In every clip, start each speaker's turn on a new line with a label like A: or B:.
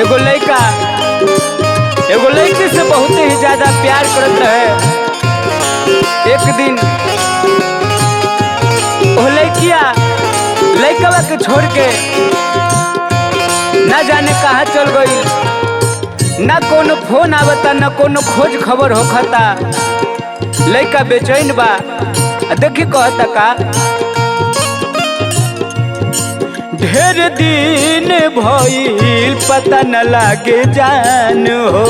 A: एगो लड़का एगो लड़की से बहुत ही ज्यादा प्यार करत रहे। एक दिन वो लड़किया लड़कवा के छोड़ के ना जाने कहाँ चल गई, ना कोनो फोन आवता ना कोनो खोज खबर होखता। लड़का बेचैन बा। देखी कहता का, ढेर दिन भइल पता न लागे जान हो,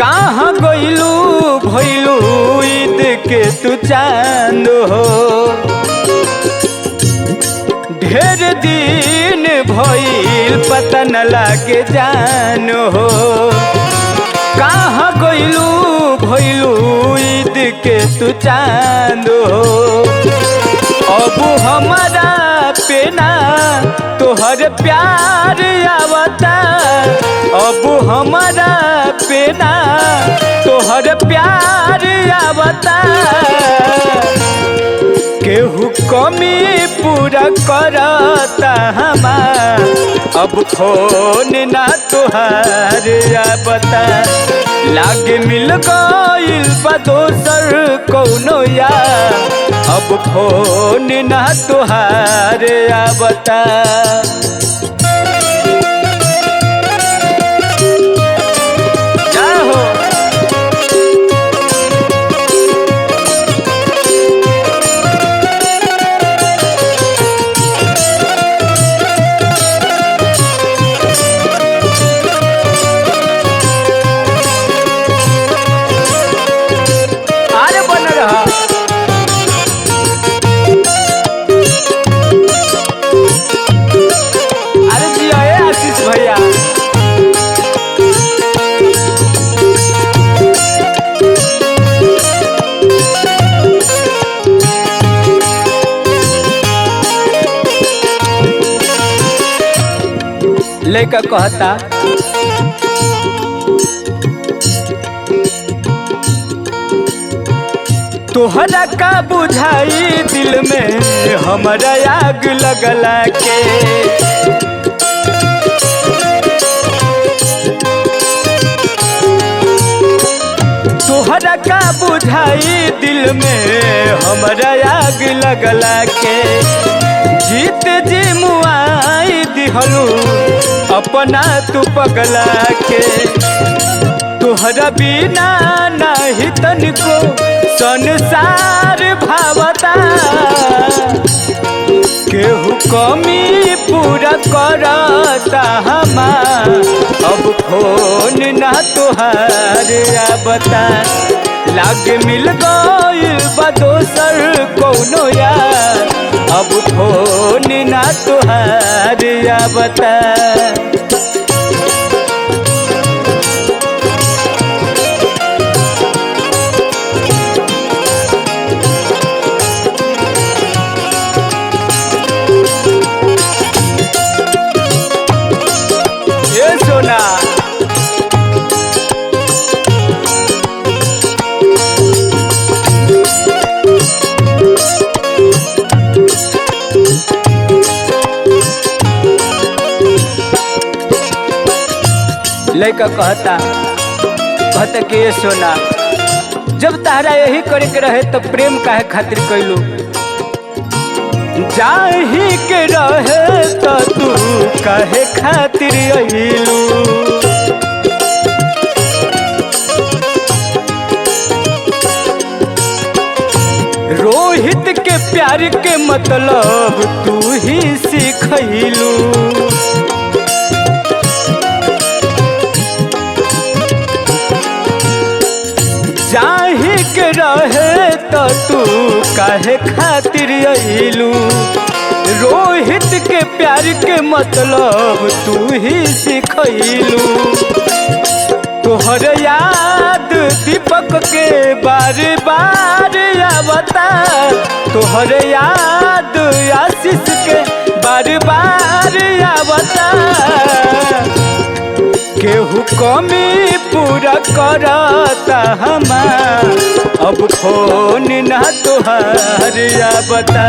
A: कहाँ गइलू भइलू ईद के तू चांद हो। ढेर दिन भइल पता न लागे जान हो, कहाँ गइलू भइलू ईद के तू चांद हो। अब हमारा पेना तोहर प्यार आवता, अब हमारा पेना तोहर प्यार आवता। केहू कमी पूरा करता हमार, अब फोन ना तोहार आवता। लागे मिल गइल बा दोसर कौनो यार, अब फोन ना तोहार आवता। जाहो लड़का कहता, तोहरा का बुझाई दिल में हमारा आग लगला के। तोहरा का बुझाई दिल में हमारा आग लगला के। जीत जी मुआई दिहलू अपना तू पगला के। तोहरा बिना नहीं तनिको संसार भावता। केहू कमी पूरा करता हमार, अब फोन ना तोहार आवता। लागे मिल गइल बा दोसर कौनो यार, अब फोन ना तोहार आवता। ये सोना लड़का कहता कि ये सोना, जब तारा यही करे के रहे तो प्रेम काहे खातिर कैलू। जाही के रहे तो तू काहे खातिर अइलू। रोहित के प्यार के मतलब तू ही सिखैलू। जाही के रहे तो तू काहे खातिर अइलू। रोहित के प्यार के मतलब तू ही सिखैलू। तोहर याद दीपक के बार बार आवता। तोहर याद आशीष के बार बार आवता। केहू कमी पूरा करता हमार, अब फोन ना तोहार आवता।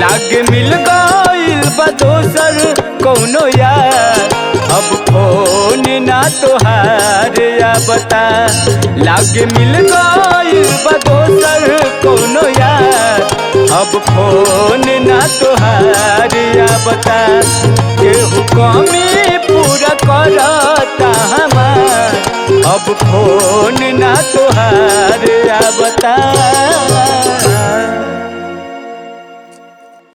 A: लागे मिल गइल बा दोसर कौनो यार, अब फोन ना तोहार आवता। लागे मिल गइल बा दोसर कौनो यार, अब फोन ना तोहार आवता। केहू कमी पूरा करता हमार, अब फोन ना तोहार आवता।